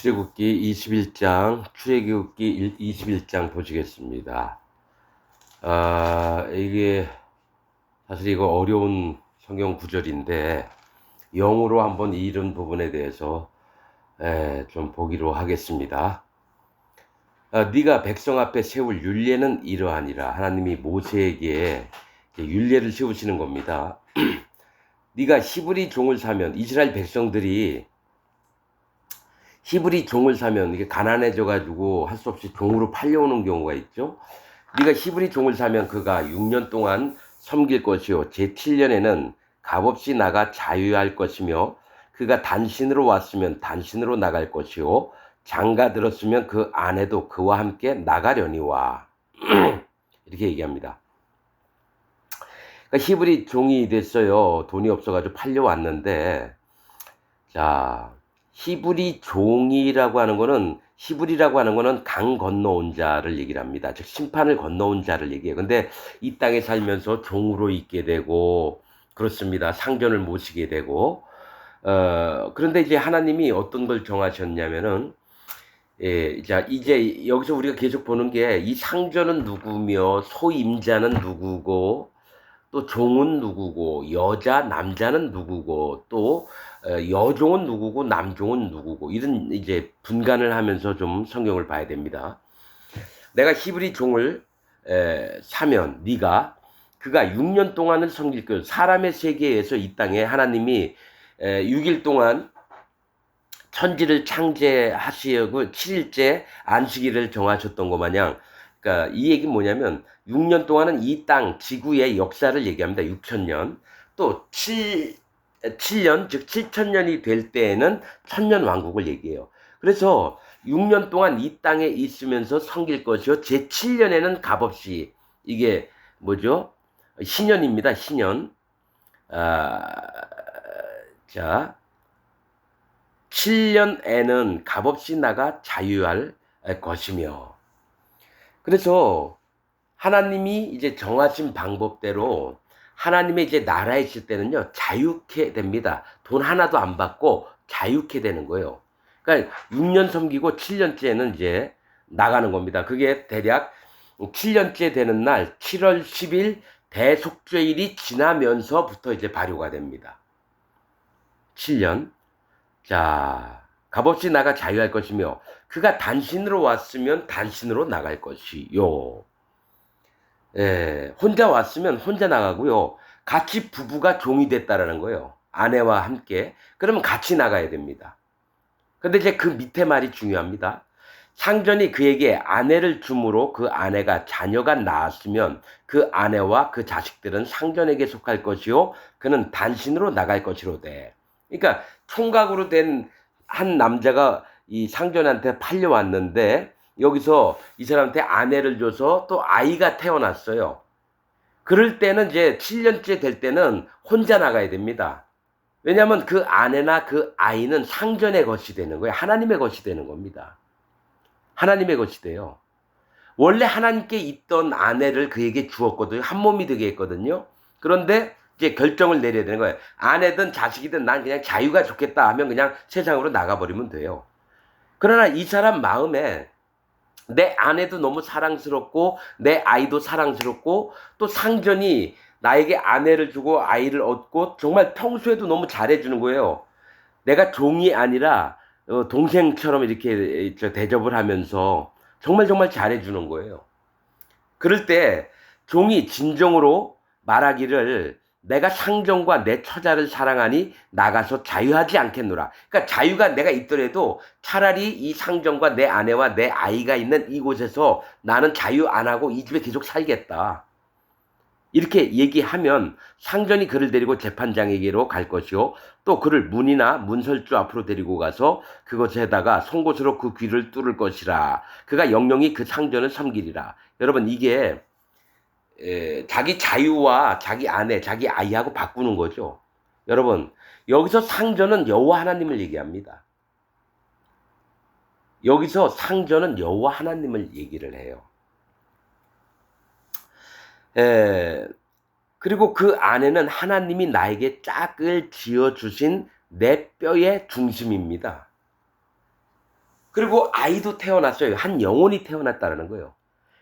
출애굽기 21장, 출애굽기 21장 보시겠습니다. 이게 사실 이거 어려운 성경 구절인데 영어로 한번 이런 부분에 대해서 좀 보기로 하겠습니다. 네가 백성 앞에 세울 율례는 이러하니라. 하나님이 모세에게 율례를 세우시는 겁니다. 네가 히브리 종을 사면, 이스라엘 백성들이 히브리 종을 사면 이게 가난해져 가지고 할 수 없이 종으로 팔려오는 경우가 있죠. 네가 히브리 종을 사면 그가 6년 동안 섬길 것이요 제7년에는 값없이 나가 자유할 것이며, 그가 단신으로 왔으면 단신으로 나갈 것이요 장가 들었으면 그 아내도 그와 함께 나가려니와. 이렇게 얘기합니다. 그러니까 히브리 종이 됐어요. 돈이 없어가지고 팔려왔는데, 자, 히브리라고 하는 거는 강 건너온 자를 얘기를 합니다. 즉 심판을 건너온 자를 얘기해요. 근데 이 땅에 살면서 종으로 있게 되고 그렇습니다. 상전을 모시게 되고, 그런데 이제 하나님이 어떤 걸 정하셨냐면은, 자, 이제 여기서 우리가 계속 보는 게 이 상전은 누구며 소임자는 누구고 또 종은 누구고 남자는 누구고 또 여종은 누구고 남종은 누구고, 이런 이제 분간을 하면서 좀 성경을 봐야 됩니다. 내가 히브리 종을 사면 그가 6년 동안을 섬길 것. 사람의 세계에서 이 땅에 하나님이 6일 동안 천지를 창제하시고 7일째 안식일을 정하셨던 것 마냥, 그러니까 이 얘기는 뭐냐면 6년 동안은 이 땅 지구의 역사를 얘기합니다. 6천년. 또 7년, 즉 7천년이 될 때에는 천년 왕국을 얘기해요. 그래서 6년 동안 이 땅에 있으면서 섬길 것이요 제7년에는 값없이, 이게 뭐죠? 신년입니다. 신년. 자, 7년에는 값없이 나가 자유할 것이며. 그래서 하나님이 이제 정하신 방법대로 하나님의 이제 나라에 있을 때는요, 자유케 됩니다. 돈 하나도 안 받고 자유케 되는 거예요. 그러니까 6년 섬기고 7년째는 이제 나가는 겁니다. 그게 대략 7년째 되는 날 7월 10일 대속죄일이 지나면서부터 이제 발효가 됩니다. 7년. 자, 값없이 나가 자유할 것이며, 그가 단신으로 왔으면 단신으로 나갈 것이요. 혼자 왔으면 혼자 나가고요. 같이 부부가 종이 됐다라는 거예요. 아내와 함께. 그러면 같이 나가야 됩니다. 근데 이제 그 밑에 말이 중요합니다. 상전이 그에게 아내를 주므로 그 아내가 자녀가 낳았으면 그 아내와 그 자식들은 상전에게 속할 것이요 그는 단신으로 나갈 것이로되. 그러니까 총각으로 된 한 남자가 이 상전한테 팔려왔는데, 여기서 이 사람한테 아내를 줘서 또 아이가 태어났어요. 그럴 때는 이제 7년째 될 때는 혼자 나가야 됩니다. 왜냐하면 그 아내나 그 아이는 상전의 것이 되는 거예요. 하나님의 것이 되는 겁니다. 하나님의 것이 돼요. 원래 하나님께 있던 아내를 그에게 주었거든요. 한 몸이 되게 했거든요. 그런데 이제 결정을 내려야 되는 거예요. 아내든 자식이든 난 그냥 자유가 좋겠다 하면 그냥 세상으로 나가버리면 돼요. 그러나 이 사람 마음에 내 아내도 너무 사랑스럽고 내 아이도 사랑스럽고 또 상전이 나에게 아내를 주고 아이를 얻고 정말 평소에도 너무 잘해주는 거예요. 내가 종이 아니라 동생처럼 이렇게 대접을 하면서 정말 정말 잘해주는 거예요. 그럴 때 종이 진정으로 말하기를 내가 상전과 내 처자를 사랑하니 나가서 자유하지 않겠노라. 그러니까 자유가 내가 있더라도 차라리 이 상전과 내 아내와 내 아이가 있는 이곳에서 나는 자유 안 하고 이 집에 계속 살겠다. 이렇게 얘기하면 상전이 그를 데리고 재판장에게로 갈 것이요 또 그를 문이나 문설주 앞으로 데리고 가서 그것에다가 송곳으로 그 귀를 뚫을 것이라. 그가 영영이 그 상전을 섬기리라. 여러분, 이게 자기 자유와 자기 아내, 자기 아이하고 바꾸는 거죠. 여러분, 여기서 상전은 여호와 하나님을 얘기합니다. 여기서 상전은 여호와 하나님을 얘기를 해요. 그리고 그 아내는 하나님이 나에게 짝을 지어주신 내 뼈의 중심입니다. 그리고 아이도 태어났어요. 한 영혼이 태어났다는 거예요.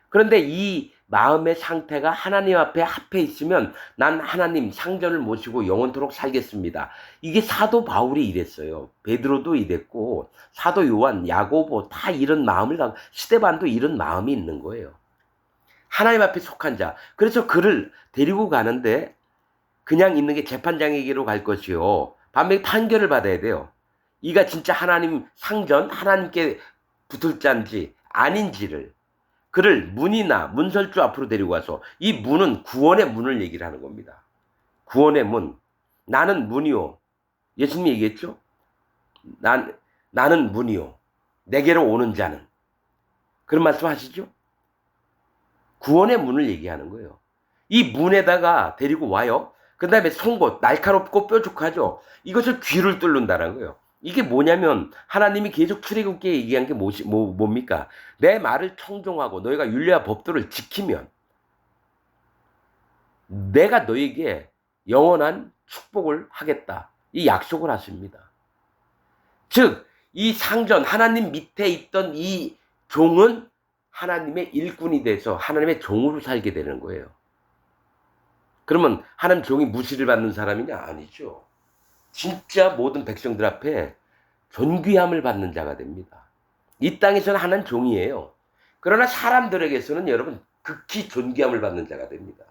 그런데 이 마음의 상태가 하나님 앞에 합해 있으면 난 하나님 상전을 모시고 영원토록 살겠습니다. 이게 사도 바울이 이랬어요. 베드로도 이랬고 사도 요한, 야고보 다 이런 마음을 갖고 스데반도 이런 마음이 있는 거예요. 하나님 앞에 속한 자. 그래서 그를 데리고 가는데 그냥 있는 게 재판장에게로 갈 것이요. 반면에 판결을 받아야 돼요. 이가 진짜 하나님 상전, 하나님께 붙을 자인지 아닌지를. 그를 문이나 문설주 앞으로 데리고 와서 이 문은 구원의 문을 얘기를 하는 겁니다. 구원의 문. 나는 문이요. 예수님이 얘기했죠? 나는 문이요. 내게로 오는 자는. 그런 말씀 하시죠? 구원의 문을 얘기하는 거예요. 이 문에다가 데리고 와요. 그 다음에 송곳, 날카롭고 뾰족하죠. 이것을 귀를 뚫는다는 거예요. 이게 뭐냐면 하나님이 계속 출애굽기에 얘기한 게 뭡니까? 내 말을 청종하고 너희가 율례와 법도를 지키면 내가 너에게 영원한 축복을 하겠다. 이 약속을 하십니다. 즉, 이 상전, 하나님 밑에 있던 이 종은 하나님의 일꾼이 돼서 하나님의 종으로 살게 되는 거예요. 그러면 하나님 종이 무시를 받는 사람이냐? 아니죠. 진짜 모든 백성들 앞에 존귀함을 받는 자가 됩니다. 이 땅에서는 하나님 종이에요. 그러나 사람들에게서는 여러분 극히 존귀함을 받는 자가 됩니다.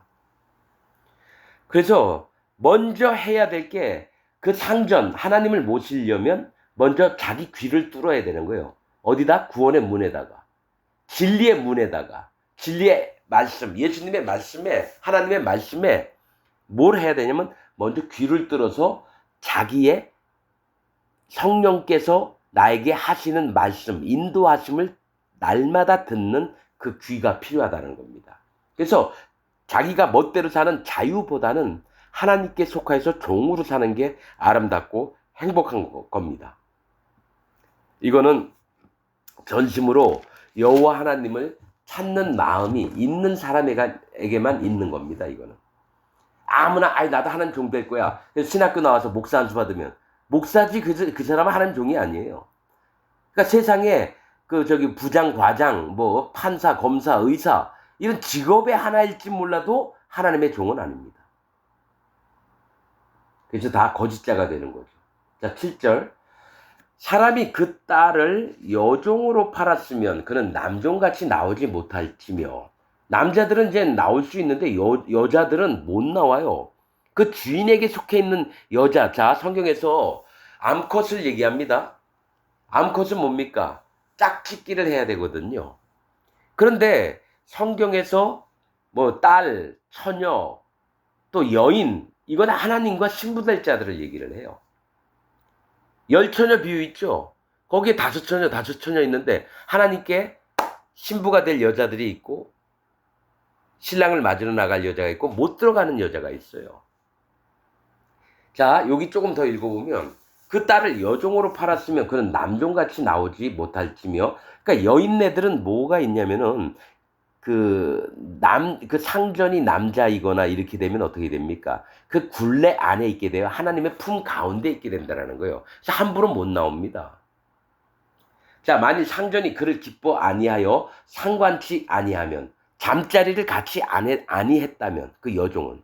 그래서 먼저 해야 될 게 그 상전, 하나님을 모시려면 먼저 자기 귀를 뚫어야 되는 거예요. 어디다? 구원의 문에다가. 진리의 문에다가. 진리의 말씀, 예수님의 말씀에, 하나님의 말씀에 뭘 해야 되냐면 먼저 귀를 뚫어서 자기의 성령께서 나에게 하시는 말씀, 인도하심을 날마다 듣는 그 귀가 필요하다는 겁니다. 그래서 자기가 멋대로 사는 자유보다는 하나님께 속하여서 종으로 사는 게 아름답고 행복한 겁니다. 이거는 전심으로 여호와 하나님을 찾는 마음이 있는 사람에게만 있는 겁니다. 이거는 아무나 나도 하나님 종 될 거야. 그래서 신학교 나와서 목사 안수 받으면 목사지 그 사람은 하나님 종이 아니에요. 그러니까 세상에 부장, 과장, 뭐 판사, 검사, 의사 이런 직업의 하나일지 몰라도 하나님의 종은 아닙니다. 그래서 다 거짓자가 되는 거죠. 자, 7절. 사람이 그 딸을 여종으로 팔았으면 그는 남종같이 나오지 못할지며. 남자들은 이제 나올 수 있는데 여자들은 못 나와요. 그 주인에게 속해 있는 여자. 자, 성경에서 암컷을 얘기합니다. 암컷은 뭡니까? 짝짓기를 해야 되거든요. 그런데 성경에서 뭐 딸, 처녀, 또 여인, 이건 하나님과 신부될 자들을 얘기를 해요. 10처녀 비유 있죠? 거기에 5처녀 있는데 하나님께 신부가 될 여자들이 있고 신랑을 맞으러 나갈 여자가 있고 못 들어가는 여자가 있어요. 자, 여기 조금 더 읽어보면 그 딸을 여종으로 팔았으면 그는 남종같이 나오지 못할지며. 그러니까 여인네들은 뭐가 있냐면은 그 상전이 남자이거나 이렇게 되면 어떻게 됩니까? 그 굴레 안에 있게 돼요. 하나님의 품 가운데 있게 된다는 거예요. 그래서 함부로 못 나옵니다. 자, 만일 상전이 그를 기뻐 아니하여 상관치 아니하면, 잠자리를 같이 아니했다면 그 여종은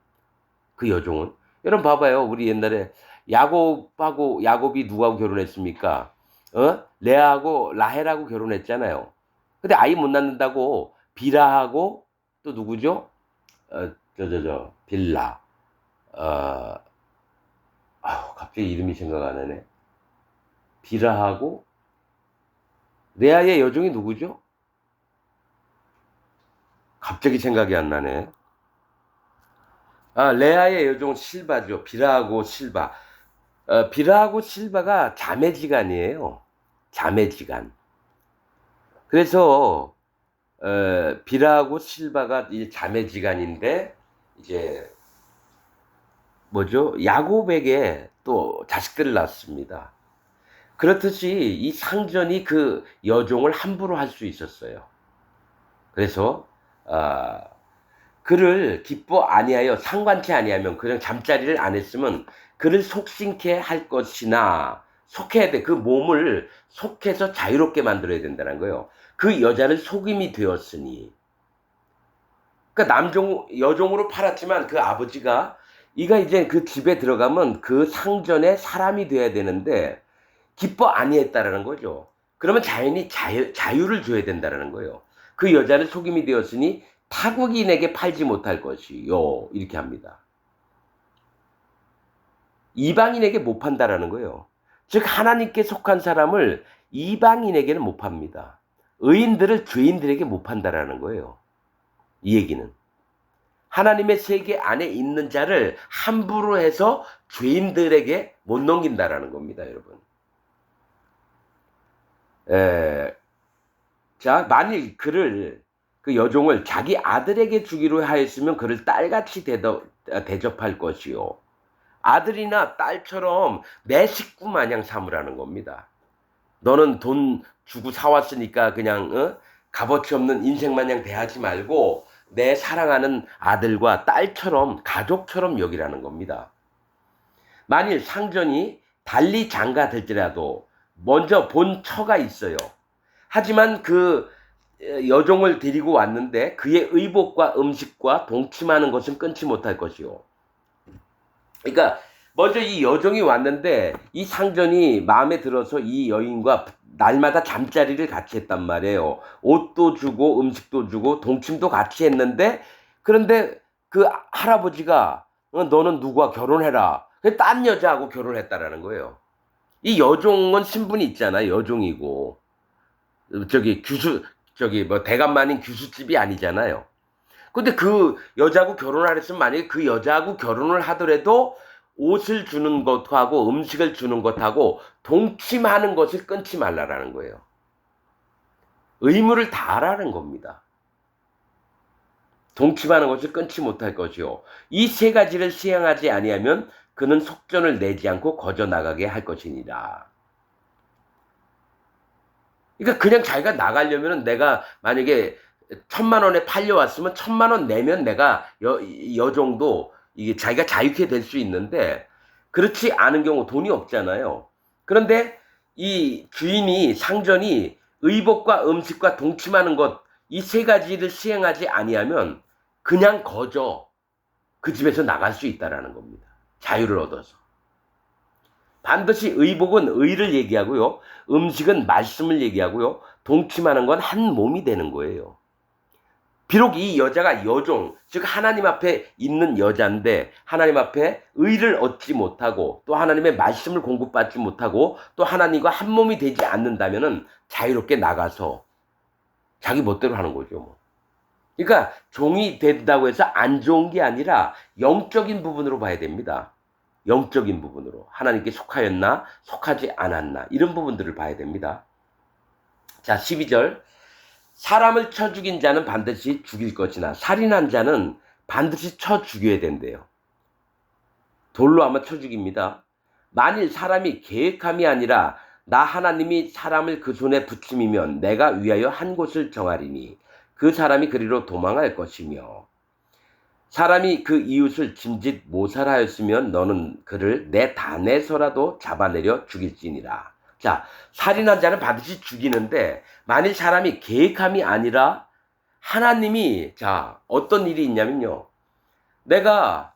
여러분 봐봐요. 우리 옛날에 야곱이 누구하고 결혼했습니까? 레아하고 라헬하고 결혼했잖아요. 근데 아이 못 낳는다고 비라하고 또 누구죠? 빌라. 갑자기 이름이 생각 안 나네. 비라하고 레아의 여종이 누구죠? 갑자기 생각이 안 나네. 레아의 여종은 실바죠. 비라하고 실바. 비라하고 실바가 자매지간이에요. 자매지간. 그래서 비라하고 실바가 자매지간인데 이제 뭐죠? 야곱에게 또 자식들을 낳습니다. 그렇듯이 이 상전이 그 여종을 함부로 할 수 있었어요. 그래서 그를 기뻐 아니하여 상관치 아니하면 그냥 잠자리를 안 했으면 그를 속신케 할 것이나 속해야 돼. 그 몸을 속해서 자유롭게 만들어야 된다는 거예요. 그 여자는 속임이 되었으니. 그러니까 여종으로 팔았지만 그 아버지가 이가 이제 그 집에 들어가면 그 상전의 사람이 돼야 되는데 기뻐 아니했다라는 거죠. 그러면 자연히 자유를 줘야 된다라는 거예요. 그 여자는 속임이 되었으니 타국인에게 팔지 못할 것이요. 이렇게 합니다. 이방인에게 못 판다라는 거예요. 즉 하나님께 속한 사람을 이방인에게는 못 팝니다. 의인들을 죄인들에게 못 판다라는 거예요. 이 얘기는 하나님의 세계 안에 있는 자를 함부로 해서 죄인들에게 못 넘긴다라는 겁니다, 여러분. 자, 만일 그 여종을 자기 아들에게 주기로 하였으면 그를 딸같이 대접할 것이요. 아들이나 딸처럼 내 식구 마냥 삼으라는 겁니다. 너는 돈 주고 사왔으니까 그냥 값어치 없는 인생 마냥 대하지 말고 내 사랑하는 아들과 딸처럼 가족처럼 여기라는 겁니다. 만일 상전이 달리 장가들지라도 먼저 본 처가 있어요. 하지만 그 여종을 데리고 왔는데 그의 의복과 음식과 동침하는 것은 끊지 못할 것이요. 그러니까 먼저 이 여종이 왔는데 이 상전이 마음에 들어서 이 여인과 날마다 잠자리를 같이 했단 말이에요. 옷도 주고 음식도 주고 동침도 같이 했는데 그런데 그 할아버지가 너는 누구와 결혼해라. 딴 여자하고 결혼했다라는 거예요. 이 여종은 신분이 있잖아요. 여종이고 뭐 대감마님 규수집이 아니잖아요. 근데 그 여자하고 결혼을 했으면 만약에 그 여자하고 결혼을 하더라도 옷을 주는 것하고 음식을 주는 것하고 동침하는 것을 끊지 말라라는 거예요. 의무를 다하라는 겁니다. 동침하는 것을 끊지 못할 것이요. 이 세 가지를 시행하지 아니하면 그는 속전을 내지 않고 거저 나가게 할 것이니라. 그러니까 그냥 자기가 나가려면 내가 만약에 1,000,000원에 팔려왔으면 1,000,000원 내면 내가 여정도 이게 자기가 자유케 될 수 있는데 그렇지 않은 경우 돈이 없잖아요. 그런데 이 주인이 상전이 의복과 음식과 동침하는 것 이 세 가지를 시행하지 아니하면 그냥 거저 그 집에서 나갈 수 있다라는 겁니다. 자유를 얻어서. 반드시 의복은 의를 얘기하고요. 음식은 말씀을 얘기하고요. 동침하는 건 한 몸이 되는 거예요. 비록 이 여자가 여종, 즉 하나님 앞에 있는 여자인데 하나님 앞에 의를 얻지 못하고 또 하나님의 말씀을 공급받지 못하고 또 하나님과 한 몸이 되지 않는다면은 자유롭게 나가서 자기 멋대로 하는 거죠. 뭐. 그러니까 종이 된다고 해서 안 좋은 게 아니라 영적인 부분으로 봐야 됩니다. 영적인 부분으로 하나님께 속하였나 속하지 않았나 이런 부분들을 봐야 됩니다. 자 12절 사람을 쳐 죽인 자는 반드시 죽일 것이나 살인한 자는 반드시 쳐 죽여야 된대요. 돌로 아마 쳐 죽입니다. 만일 사람이 계획함이 아니라 나 하나님이 사람을 그 손에 붙임이면 내가 위하여 한 곳을 정하리니 그 사람이 그리로 도망할 것이며 사람이 그 이웃을 짐짓 모살하였으면 너는 그를 내 단에서라도 잡아내려 죽일지니라. 자, 살인한 자는 반드시 죽이는데 만일 사람이 계획함이 아니라 하나님이 자 어떤 일이 있냐면요. 내가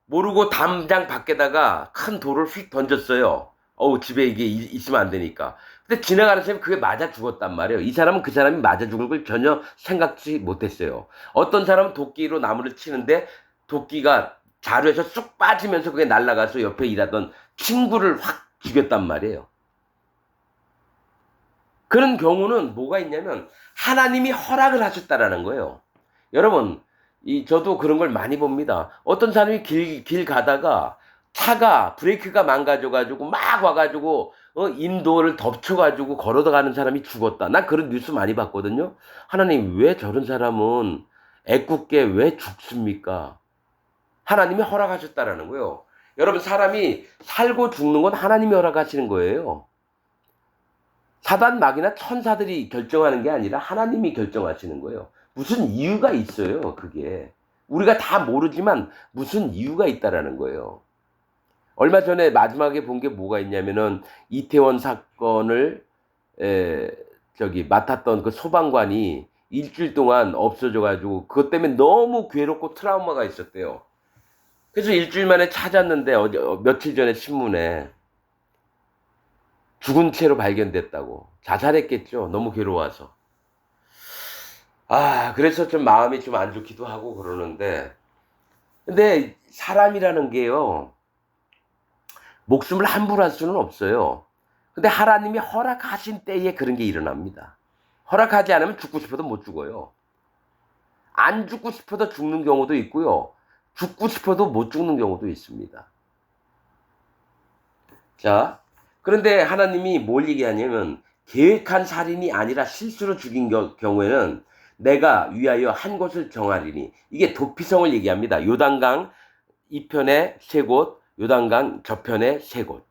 모르고 담장 밖에다가 큰 돌을 휙 던졌어요. 집에 이게 있으면 안 되니까. 근데 지나가는 사람이 그게 맞아 죽었단 말이에요. 이 사람은 그 사람이 맞아 죽을 걸 전혀 생각지 못했어요. 어떤 사람은 도끼로 나무를 치는데 도끼가 자루에서 쑥 빠지면서 그게 날아가서 옆에 일하던 친구를 확 죽였단 말이에요. 그런 경우는 뭐가 있냐면 하나님이 허락을 하셨다라는 거예요. 여러분, 저도 그런 걸 많이 봅니다. 어떤 사람이 길 가다가 차가 브레이크가 망가져가지고 막 와가지고 인도를 덮쳐가지고 걸어가는 사람이 죽었다. 난 그런 뉴스 많이 봤거든요. 하나님 왜 저런 사람은 애꿎게 왜 죽습니까? 하나님이 허락하셨다라는 거예요. 여러분 사람이 살고 죽는 건 하나님이 허락하시는 거예요. 사단 마귀나 천사들이 결정하는 게 아니라 하나님이 결정하시는 거예요. 무슨 이유가 있어요, 그게. 우리가 다 모르지만 무슨 이유가 있다라는 거예요. 얼마 전에 마지막에 본 게 뭐가 있냐면은 이태원 사건을 맡았던 그 소방관이 일주일 동안 없어져 가지고 그것 때문에 너무 괴롭고 트라우마가 있었대요. 그래서 일주일 만에 찾았는데 며칠 전에 신문에 죽은 채로 발견됐다고. 자살했겠죠. 너무 괴로워서. 그래서 좀 마음이 좀 안 좋기도 하고 그러는데, 근데 사람이라는 게요, 목숨을 함부로 할 수는 없어요. 근데 하나님이 허락하신 때에 그런 게 일어납니다. 허락하지 않으면 죽고 싶어도 못 죽어요. 안 죽고 싶어도 죽는 경우도 있고요. 죽고 싶어도 못 죽는 경우도 있습니다. 자, 그런데 하나님이 뭘 얘기하냐면, 계획한 살인이 아니라 실수로 죽인 경우에는 내가 위하여 한 곳을 정하리니, 이게 도피성을 얘기합니다. 요단강 이편에 3곳, 요단강 저편에 3곳.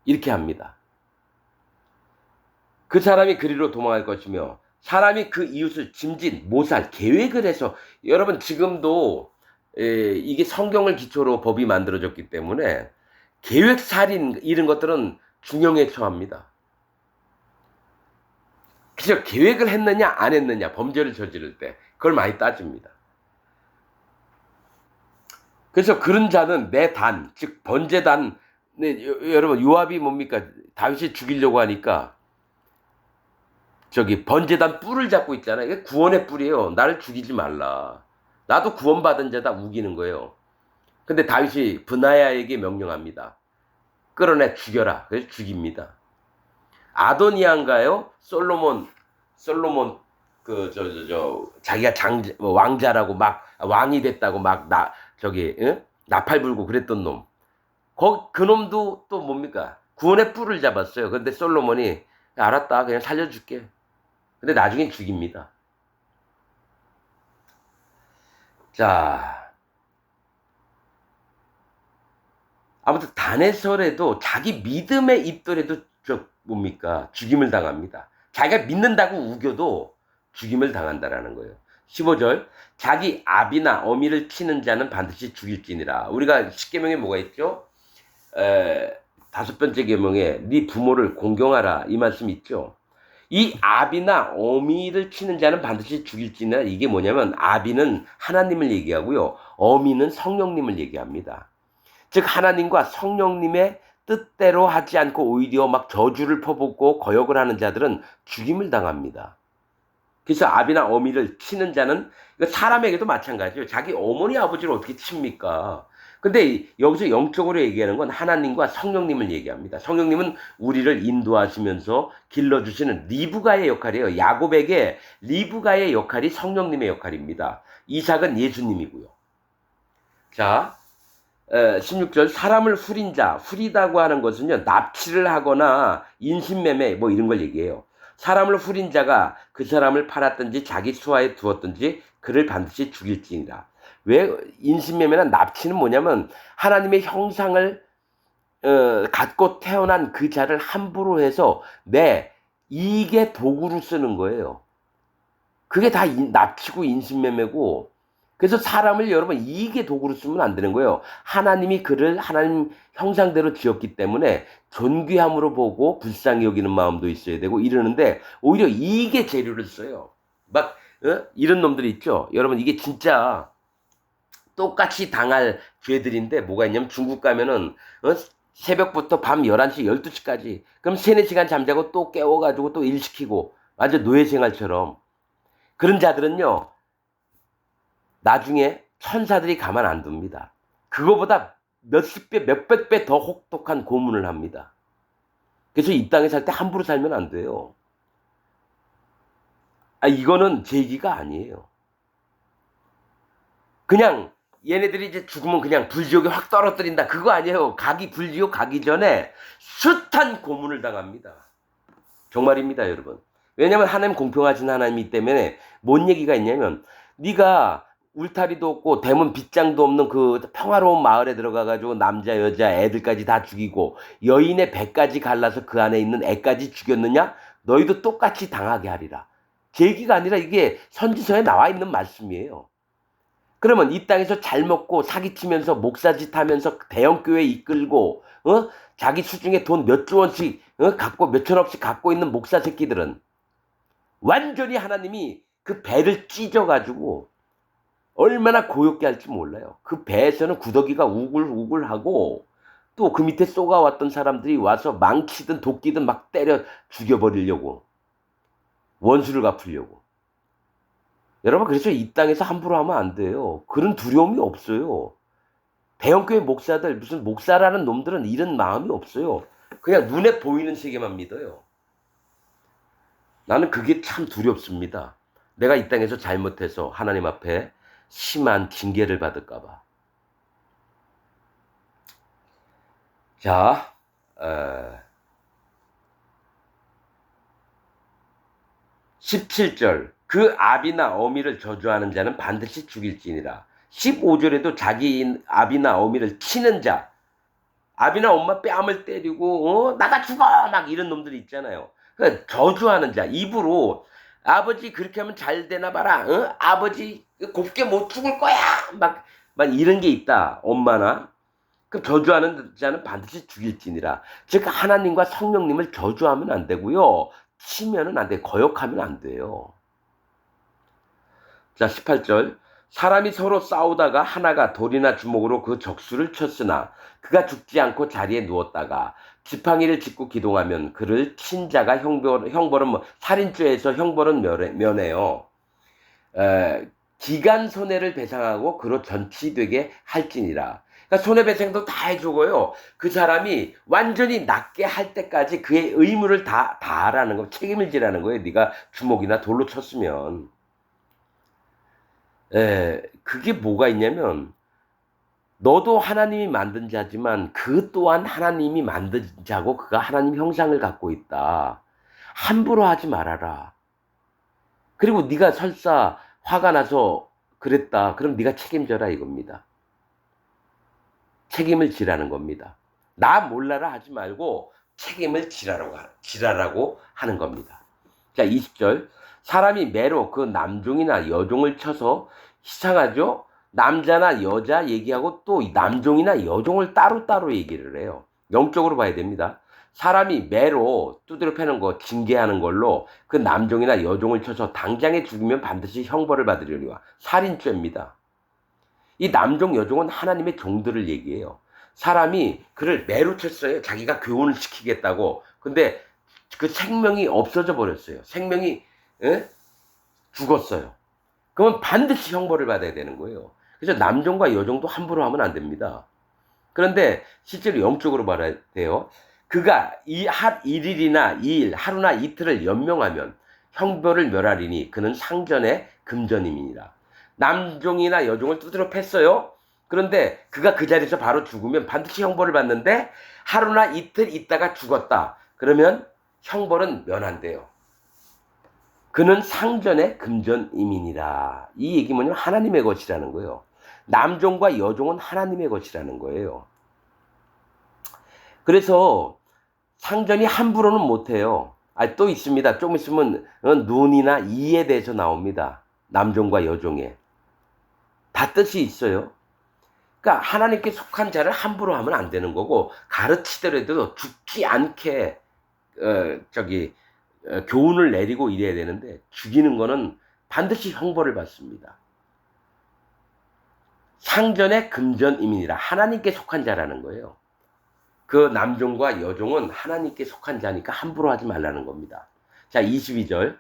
이렇게 합니다. 그 사람이 그리로 도망할 것이며 사람이 그 이웃을 짐짓 모살 계획을 해서, 여러분 지금도 이게 성경을 기초로 법이 만들어졌기 때문에 계획 살인 이런 것들은 중형에 처합니다. 그래서 계획을 했느냐 안 했느냐, 범죄를 저지를 때 그걸 많이 따집니다. 그래서 그런 자는 내 단, 즉 번제단, 여러분 요압이 뭡니까? 다윗이 죽이려고 하니까 번제단 뿔을 잡고 있잖아요. 이게 구원의 뿔이에요. 나를 죽이지 말라. 나도 구원받은 자다 우기는 거예요. 근데 다윗이 브나야에게 명령합니다. 끌어내 죽여라. 그래서 죽입니다. 아도니아인가요? 솔로몬 자기가 왕자라고 막 왕이 됐다고 막 나팔 불고 그랬던 놈. 그 놈도 또 뭡니까? 구원의 뿔을 잡았어요. 근데 솔로몬이 알았다, 그냥 살려줄게. 근데 나중엔 죽입니다. 자, 아무튼 다네설에도 자기 믿음의 입들에도 죽임을 당합니다. 자기가 믿는다고 우겨도 죽임을 당한다라는 거예요. 15절, 자기 아비나 어미를 치는 자는 반드시 죽일지니라. 우리가 십계명에 뭐가 있죠? 5번째 계명에 네 부모를 공경하라, 이 말씀 있죠. 이 아비나 어미를 치는 자는 반드시 죽일지니라. 이게 뭐냐면 아비는 하나님을 얘기하고요, 어미는 성령님을 얘기합니다. 즉 하나님과 성령님의 뜻대로 하지 않고 오히려 막 저주를 퍼붓고 거역을 하는 자들은 죽임을 당합니다. 그래서 아비나 어미를 치는 자는, 사람에게도 마찬가지예요. 자기 어머니 아버지를 어떻게 칩니까? 근데 여기서 영적으로 얘기하는 건 하나님과 성령님을 얘기합니다. 성령님은 우리를 인도하시면서 길러주시는 리브가의 역할이에요. 야곱에게 리브가의 역할이 성령님의 역할입니다. 이삭은 예수님이고요. 자, 16절, 사람을 후린 자, 후리다고 하는 것은요, 납치를 하거나 인신매매 뭐 이런 걸 얘기해요. 사람을 후린 자가 그 사람을 팔았든지 자기 수하에 두었든지 그를 반드시 죽일지니라. 왜 인신매매나 납치는 뭐냐면 하나님의 형상을 갖고 태어난 그 자를 함부로 해서 내 이익의 도구로 쓰는 거예요. 그게 다 납치고 인신매매고, 그래서 사람을 여러분 이익의 도구로 쓰면 안 되는 거예요. 하나님이 그를 하나님 형상대로 지었기 때문에 존귀함으로 보고 불쌍히 여기는 마음도 있어야 되고 이러는데 오히려 이익의 재료를 써요. 막 이런 놈들이 있죠. 여러분 이게 진짜 똑같이 당할 죄들인데 뭐가 있냐면, 중국 가면은 새벽부터 밤 11시 12시까지 그럼 3-4시간 잠자고 또 깨워가지고 또 일시키고 완전 노예생활처럼. 그런 자들은요 나중에 천사들이 가만 안 둡니다. 그거보다 몇십 배, 몇백 배 더 혹독한 고문을 합니다. 그래서 이 땅에 살 때 함부로 살면 안 돼요. 이거는 제 얘기가 아니에요. 그냥 얘네들이 이제 죽으면 그냥 불지옥에 확 떨어뜨린다, 그거 아니에요. 불지옥 가기 전에 숱한 고문을 당합니다. 정말입니다, 여러분. 왜냐면 하나님 공평하신 하나님이기 때문에. 뭔 얘기가 있냐면, 네가 울타리도 없고 대문 빗장도 없는 그 평화로운 마을에 들어가가지고 남자 여자 애들까지 다 죽이고 여인의 배까지 갈라서 그 안에 있는 애까지 죽였느냐? 너희도 똑같이 당하게 하리라. 제 얘기가 아니라 이게 선지서에 나와 있는 말씀이에요. 그러면 이 땅에서 잘 먹고 사기치면서 목사짓 하면서 대형 교회 이끌고 자기 수중에 돈 몇 조 원씩 갖고 몇 천억씩 갖고 있는 목사 새끼들은 완전히 하나님이 그 배를 찢어가지고 얼마나 고욕게 할지 몰라요. 그 배에서는 구더기가 우글우글하고 또 그 밑에 쏘가왔던 사람들이 와서 망치든 도끼든 막 때려 죽여버리려고 원수를 갚으려고. 여러분 그래서 이 땅에서 함부로 하면 안 돼요. 그런 두려움이 없어요. 대형교회 목사들 무슨 목사라는 놈들은 이런 마음이 없어요. 그냥 눈에 보이는 세계만 믿어요. 나는 그게 참 두렵습니다. 내가 이 땅에서 잘못해서 하나님 앞에 심한 징계를 받을까 봐. 자, 17절 그 아비나 어미를 저주하는 자는 반드시 죽일지니라. 15절에도 자기 아비나 어미를 치는 자, 아비나 엄마 뺨을 때리고 나가 죽어 막 이런 놈들이 있잖아요. 그러니까 저주하는 자, 입으로 아버지 그렇게 하면 잘 되나 봐라. 아버지 곱게 못 죽을 거야. 막 이런 게 있다. 엄마나. 그 저주하는 자는 반드시 죽일지니라. 즉 하나님과 성령님을 저주하면 안 되고요. 치면은 안 돼. 거역하면 안 돼요. 자, 18절. 사람이 서로 싸우다가 하나가 돌이나 주먹으로 그 적수를 쳤으나 그가 죽지 않고 자리에 누웠다가 지팡이를 짚고 기동하면 그를 친 자가 형벌은 살인죄에서 형벌은 면해요. 기간 손해를 배상하고 그로 전치되게 할지니라. 그러니까 손해배상도 다 해주고요. 그 사람이 완전히 낫게 할 때까지 그의 의무를 다 하라는 거, 책임을 지라는 거예요. 네가 주먹이나 돌로 쳤으면. 그게 뭐가 있냐면 너도 하나님이 만든 자지만 그 또한 하나님이 만든 자고 그가 하나님 형상을 갖고 있다. 함부로 하지 말아라. 그리고 네가 설사 화가 나서 그랬다. 그럼 네가 책임져라 이겁니다. 책임을 지라는 겁니다. 나 몰라라 하지 말고 책임을 지라라고 하는 겁니다. 자, 20절. 사람이 매로 그 남종이나 여종을 쳐서 이상하죠? 남자나 여자 얘기하고 또 남종이나 여종을 따로따로 얘기를 해요. 영적으로 봐야 됩니다. 사람이 매로 두드려 패는 거 징계하는 걸로 그 남종이나 여종을 쳐서 당장에 죽이면 반드시 형벌을 받으려니와 살인죄입니다. 이 남종 여종은 하나님의 종들을 얘기해요. 사람이 그를 매로 쳤어요. 자기가 교훈을 시키겠다고. 근데 그 생명이 없어져 버렸어요. 생명이 죽었어요. 그러면 반드시 형벌을 받아야 되는 거예요. 그래서 남종과 여종도 함부로 하면 안 됩니다. 그런데 실제로 영적으로 말해야 돼요. 그가 일일이나 2일, 하루나 이틀을 연명하면 형벌을 멸하리니 그는 상전의 금전임이니라. 남종이나 여종을 두드려 팼어요. 그런데 그가 그 자리에서 바로 죽으면 반드시 형벌을 받는데 하루나 이틀 있다가 죽었다. 그러면 형벌은 면한대요. 그는 상전의 금전임이니라. 이 얘기 뭐냐면 하나님의 것이라는 거예요. 남종과 여종은 하나님의 것이라는 거예요. 그래서 상전이 함부로는 못해요. 또 있습니다. 좀 있으면 눈이나 이에 대해서 나옵니다. 남종과 여종에. 다 뜻이 있어요. 그러니까 하나님께 속한 자를 함부로 하면 안 되는 거고 가르치더라도 죽지 않게 교훈을 내리고 이래야 되는데 죽이는 거는 반드시 형벌을 받습니다. 상전의 금전임이니라. 하나님께 속한 자라는 거예요. 그 남종과 여종은 하나님께 속한 자니까 함부로 하지 말라는 겁니다. 자, 22절.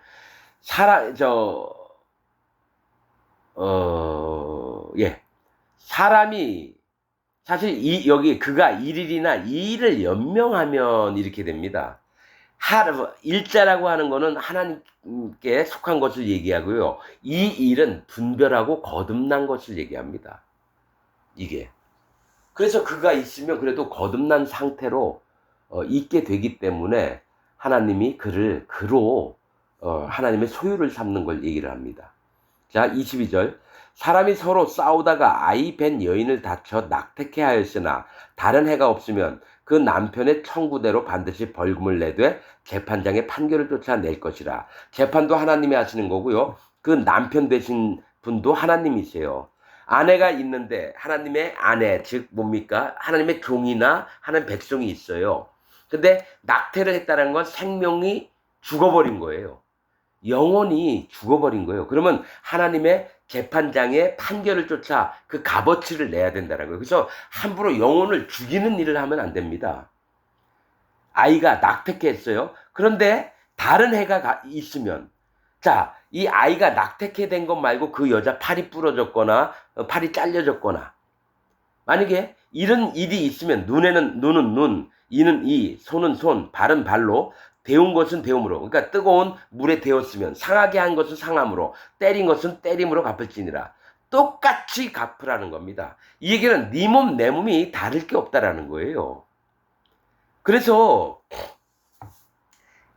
사람이 사실 여기 그가 1일이나 2일을 연명하면 이렇게 됩니다. 일자라고 하는 거는 하나님께 속한 것을 얘기하고요. 이 일은 분별하고 거듭난 것을 얘기합니다. 이게. 그래서 그가 있으면 그래도 거듭난 상태로 있게 되기 때문에 하나님이 그를 그로 하나님의 소유를 삼는 걸 얘기를 합니다. 자, 22절. 사람이 서로 싸우다가 아이 뵌 여인을 다쳐 낙태케 하였으나 다른 해가 없으면 그 남편의 청구대로 반드시 벌금을 내되 재판장의 판결을 쫓아낼 것이라. 재판도 하나님이 하시는 거고요. 그 남편 되신 분도 하나님이세요. 아내가 있는데 하나님의 아내, 즉 뭡니까? 하나님의 종이나 하나님 백성이 있어요. 근데 낙태를 했다는 건 생명이 죽어버린 거예요. 영혼이 죽어버린 거예요. 그러면 하나님의 재판장의 판결을 쫓아 그 값어치를 내야 된다는 거예요. 그래서 함부로 영혼을 죽이는 일을 하면 안 됩니다. 아이가 낙태케 했어요. 그런데 다른 해가 있으면, 자, 이 아이가 낙태케 된 것 말고 그 여자 팔이 부러졌거나 팔이 잘려졌거나, 만약에 이런 일이 있으면 눈에는 눈은 눈, 이는 이, 손은 손, 발은 발로, 데운 것은 데움으로, 그러니까 뜨거운 물에 데웠으면 상하게 한 것은 상함으로, 때린 것은 때림으로 갚을지니라. 똑같이 갚으라는 겁니다. 이 얘기는 네 몸 내 몸이 다를 게 없다라는 거예요. 그래서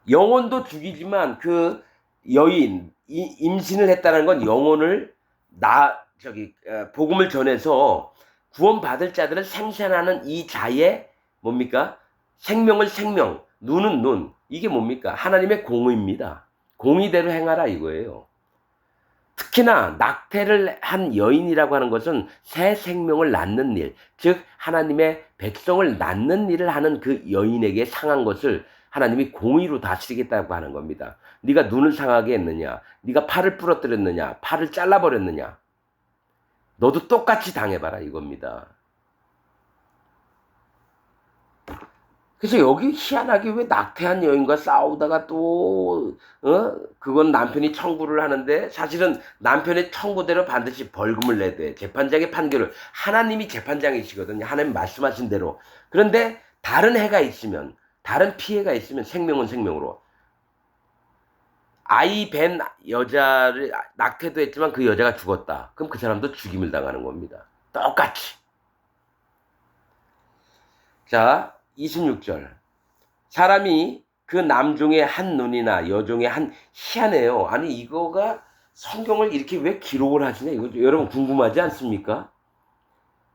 영혼도 죽이지만 그 여인 임신을 했다는 건 영혼을 복음을 전해서 구원받을 자들을 생산하는 이 자의 뭡니까? 생명을 생명, 눈은 눈. 이게 뭡니까? 하나님의 공의입니다. 공의대로 행하라 이거예요. 특히나 낙태를 한 여인이라고 하는 것은 새 생명을 낳는 일, 즉 하나님의 백성을 낳는 일을 하는 그 여인에게 상한 것을 하나님이 공의로 다스리겠다고 하는 겁니다. 네가 눈을 상하게 했느냐, 네가 팔을 부러뜨렸느냐, 팔을 잘라버렸느냐, 너도 똑같이 당해봐라 이겁니다. 그래서 여기 희한하게 왜 낙태한 여인과 싸우다가 또 그건 남편이 청구를 하는데, 사실은 남편의 청구대로 반드시 벌금을 내야 돼. 재판장의 판결을, 하나님이 재판장이시거든요. 하나님 말씀하신 대로. 그런데 다른 해가 있으면, 다른 피해가 있으면 생명은 생명으로, 아이 벤 여자를 낙태도 했지만 그 여자가 죽었다. 그럼 그 사람도 죽임을 당하는 겁니다. 똑같이. 자, 26절. 사람이 그 남종의 한 눈이나 여종의 한, 희한해요. 아니 이거가 성경을 이렇게 왜 기록을 하시냐, 이거 여러분 궁금하지 않습니까?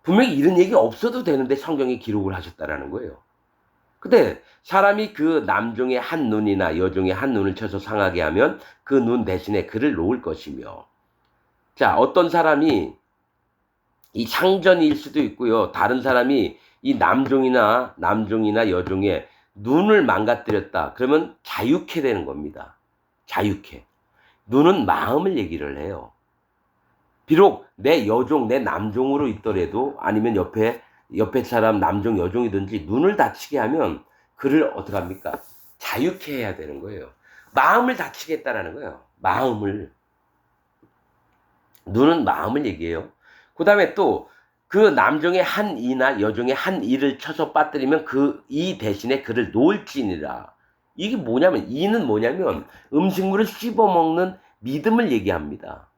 분명히 이런 얘기 없어도 되는데 성경에 기록을 하셨다라는 거예요. 근데 사람이 그 남종의 한 눈이나 여종의 한 눈을 쳐서 상하게 하면 그 눈 대신에 그를 놓을 것이며. 자, 어떤 사람이, 이 상전일 수도 있고요, 다른 사람이 이 남종이나 여종의 눈을 망가뜨렸다. 그러면 자유케 되는 겁니다. 자유케. 눈은 마음을 얘기를 해요. 비록 내 여종, 내 남종으로 있더라도, 아니면 옆에 사람 남종, 여종이든지 눈을 다치게 하면 그를 어떡합니까? 자유케 해야 되는 거예요. 마음을 다치겠다라는 거예요. 마음을. 눈은 마음을 얘기해요. 그 다음에 또 그 남종의 한 이나 여종의 한 이를 쳐서 빠뜨리면 그 이 대신에 그를 놓을지니라. 이게 뭐냐면, 이는 뭐냐면 음식물을 씹어먹는 믿음을 얘기합니다.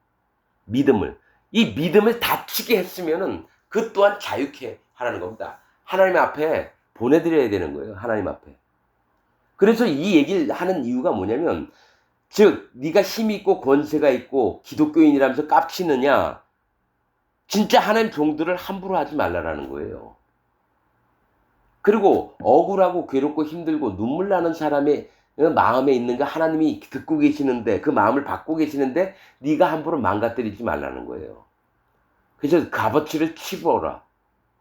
믿음을. 이 믿음을 다치게 했으면은 그 또한 자유케 하라는 겁니다. 하나님 앞에 보내드려야 되는 거예요. 하나님 앞에. 그래서 이 얘기를 하는 이유가 뭐냐면, 즉 네가 힘이 있고 권세가 있고 기독교인이라면서 깝치느냐, 진짜 하나님 종들을 함부로 하지 말라라는 거예요. 그리고 억울하고 괴롭고 힘들고 눈물 나는 사람의 마음에 있는 거 하나님이 듣고 계시는데, 그 마음을 받고 계시는데 네가 함부로 망가뜨리지 말라는 거예요. 그래서 값어치를 치부어라,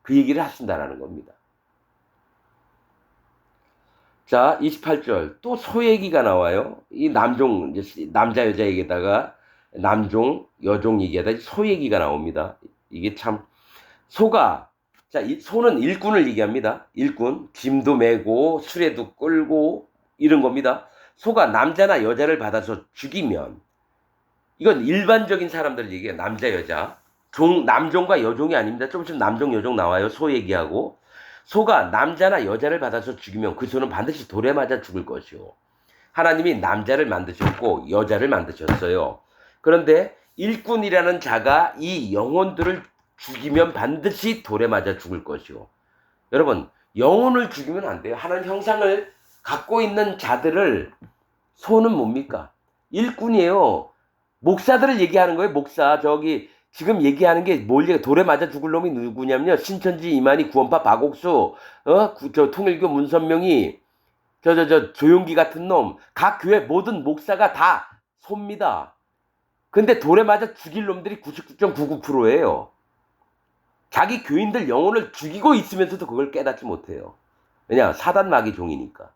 그 얘기를 하신다라는 겁니다. 자, 28절 또 소 얘기가 나와요. 이 남종, 남자 여자 얘기에다가 남종 여종 얘기하다 소 얘기가 나옵니다. 이게 참, 소가, 자, 이 소는 일꾼을 얘기합니다. 일꾼, 짐도 메고 수레도 끌고 이런 겁니다. 소가 남자나 여자를 받아서 죽이면, 이건 일반적인 사람들 얘기예요. 남자 여자, 남종과 여종이 아닙니다. 좀 있으면 남종 여종 나와요. 소 얘기하고. 소가 남자나 여자를 받아서 죽이면 그 소는 반드시 돌에 맞아 죽을 것이요. 하나님이 남자를 만드셨고 여자를 만드셨어요. 그런데 일꾼이라는 자가 이 영혼들을 죽이면 반드시 돌에 맞아 죽을 것이요. 여러분, 영혼을 죽이면 안 돼요. 하나님 형상을 갖고 있는 자들을, 소는 뭡니까? 일꾼이에요. 목사들을 얘기하는 거예요. 목사. 저기 지금 얘기하는 게 뭘 얘기해? 돌에 맞아 죽을 놈이 누구냐면요, 신천지 이만희, 구원파 박옥수, 저 통일교 문선명이, 조용기 같은 놈, 각 교회 모든 목사가 다 소입니다. 근데 돌에 맞아 죽일 놈들이 99.99%예요. 자기 교인들 영혼을 죽이고 있으면서도 그걸 깨닫지 못해요. 왜냐? 사단 마귀 종이니까.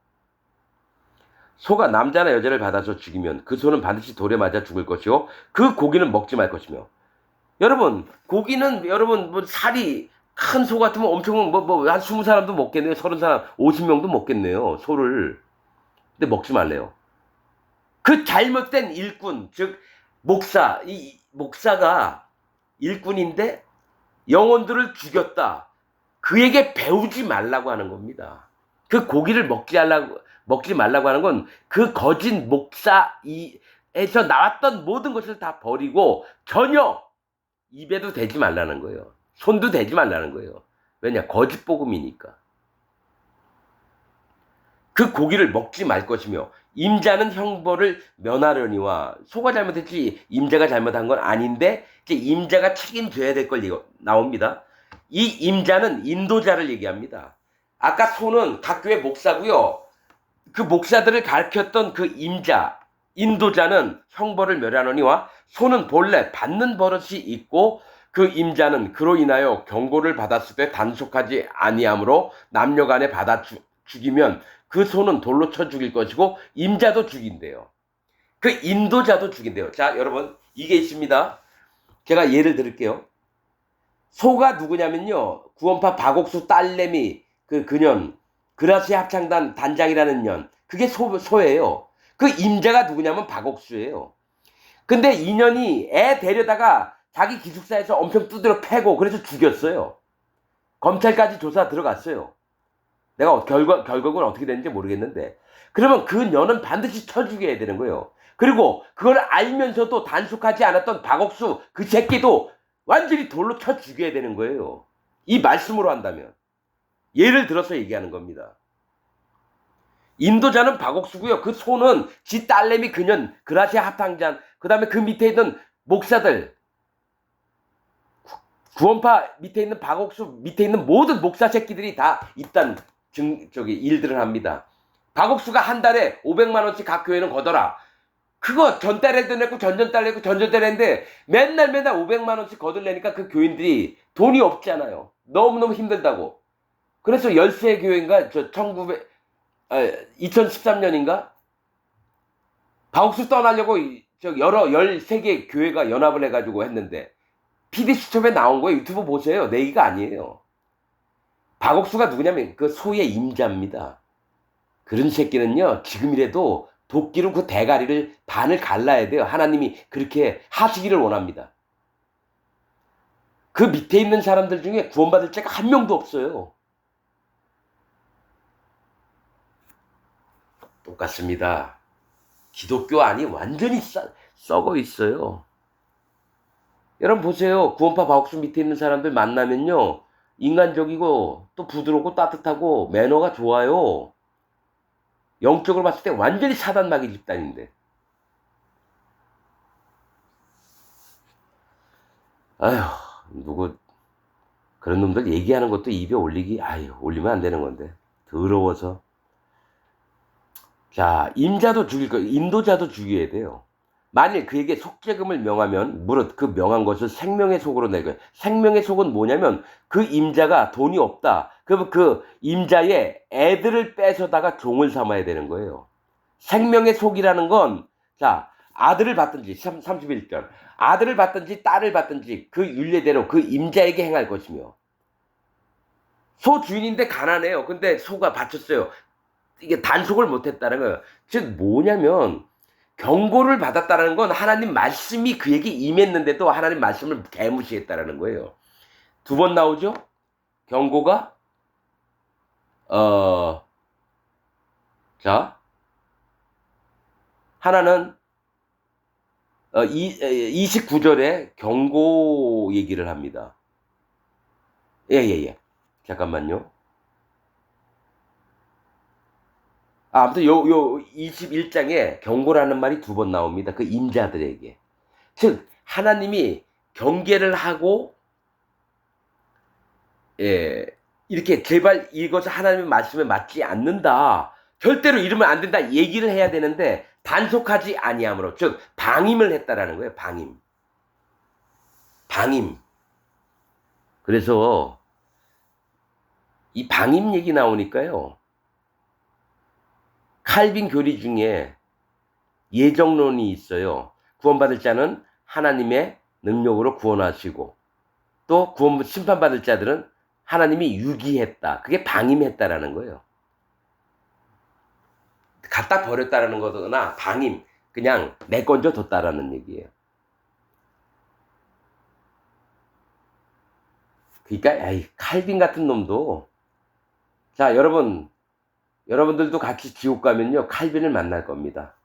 소가 남자나 여자를 받아서 죽이면 그 소는 반드시 돌에 맞아 죽을 것이요 그 고기는 먹지 말 것이며. 여러분, 고기는 여러분 뭐 살이 큰 소 같으면 엄청 한 20사람도 먹겠네요. 30사람, 50명도 먹겠네요. 소를. 근데 먹지 말래요. 그 잘못된 일꾼, 즉 목사, 이 목사가 일꾼인데 영혼들을 죽였다. 그에게 배우지 말라고 하는 겁니다. 그 고기를 먹지 말라고 하는 건 그 거짓 목사에서 나왔던 모든 것을 다 버리고 전혀 입에도 대지 말라는 거예요. 손도 대지 말라는 거예요. 왜냐? 거짓 복음이니까. 그 고기를 먹지 말 것이며 임자는 형벌을 면하려니와. 소가 잘못했지 임자가 잘못한 건 아닌데 이제 임자가 책임져야 될 걸 나옵니다. 이 임자는 인도자를 얘기합니다. 아까 소는 각 교회 목사고요. 그 목사들을 가르쳤던 그 임자, 인도자는 형벌을 멸하노니와 소는 본래 받는 버릇이 있고 그 임자는 그로 인하여 경고를 받았을 때 단속하지 아니하므로 남녀간에 받아 죽이면 그 소는 돌로 쳐 죽일 것이고 임자도 죽인대요. 그 인도자도 죽인대요. 자, 여러분, 이게 있습니다. 제가 예를 들을게요. 소가 누구냐면요, 구원파 박옥수 딸내미 그년 그라시 합창단 단장이라는 년, 그게 소예요. 그 임자가 누구냐면 박옥수예요. 근데 이 년이 애 데려다가 자기 기숙사에서 엄청 두드려 패고 그래서 죽였어요. 검찰까지 조사 들어갔어요. 내가 결국은 어떻게 됐는지 모르겠는데, 그러면 그 년은 반드시 쳐 죽여야 되는 거예요. 그리고 그걸 알면서도 단속하지 않았던 박옥수 그 새끼도 완전히 돌로 쳐 죽여야 되는 거예요. 이 말씀으로 한다면. 예를 들어서 얘기하는 겁니다. 인도자는 박옥수고요. 그 소는 지 딸내미 그년 그라시아 합창단, 그 다음에 그 밑에 있는 목사들, 구원파 밑에 있는 박옥수 밑에 있는 모든 목사 새끼들이 다 이딴 일들을 합니다. 박옥수가 한 달에 500만 원씩 각 교회는 거더라. 그거 전달에도 냈고 전전달 냈고 전전달 했는데 맨날 500만 원씩 거들내니까 그 교인들이 돈이 없잖아요. 너무너무 힘들다고. 그래서 열세 교회인가 2013년인가 박옥수 떠나려고 여러 13개 교회가 연합을 해가지고 했는데 PD수첩에 나온 거예요. 유튜브 보세요. 내 얘기가 아니에요. 박옥수가 누구냐면 그 소의 임자입니다. 그런 새끼는요, 지금이라도 도끼로 그 대가리를 반을 갈라야 돼요. 하나님이 그렇게 하시기를 원합니다. 그 밑에 있는 사람들 중에 구원받을 자가 한 명도 없어요. 똑같습니다. 기독교 안이 완전히 썩어 있어요. 여러분 보세요. 구원파 박옥수 밑에 있는 사람들 만나면요, 인간적이고 또 부드럽고 따뜻하고 매너가 좋아요. 영적으로 봤을 때 완전히 사단 마귀 집단인데. 아휴, 누구 그런 놈들 얘기하는 것도 입에 올리면 안 되는 건데. 더러워서. 자, 임자도 죽일 거예요. 인도자도 죽여야 돼요. 만일 그에게 속죄금을 명하면 무릇 그 명한 것을 생명의 속으로 낼 거예요. 생명의 속은 뭐냐면 그 임자가 돈이 없다. 그러면 그 임자의 애들을 뺏어다가 종을 삼아야 되는 거예요. 생명의 속이라는 건, 자, 아들을 받든지, 31절. 아들을 받든지 딸을 받든지 그 율례대로 그 임자에게 행할 것이며. 소 주인인데 가난해요. 근데 소가 바쳤어요. 이게 단속을 못했다는 거예요. 즉 뭐냐면 경고를 받았다는 건 하나님 말씀이 그에게 임했는데도 하나님 말씀을 개무시했다는 거예요. 두 번 나오죠? 경고가 자, 하나는 29절에 경고 얘기를 합니다. 예. 잠깐만요. 아무튼 요 21장에 경고라는 말이 두 번 나옵니다. 그 임자들에게. 즉 하나님이 경계를 하고, 이렇게 제발 이것은 하나님의 말씀에 맞지 않는다, 절대로 이러면 안 된다 얘기를 해야 되는데 단속하지 아니함으로, 즉 방임을 했다라는 거예요. 방임. 그래서 이 방임 얘기 나오니까요. 칼빈 교리 중에 예정론이 있어요. 구원받을 자는 하나님의 능력으로 구원하시고 또 심판받을 자들은 하나님이 유기했다. 그게 방임했다라는 거예요. 갖다 버렸다라는 거거나 방임, 그냥 내건져 뒀다라는 얘기예요. 그러니까 에이, 칼빈 같은 놈도 자 여러분들도 같이 지옥 가면요 칼빈을 만날 겁니다.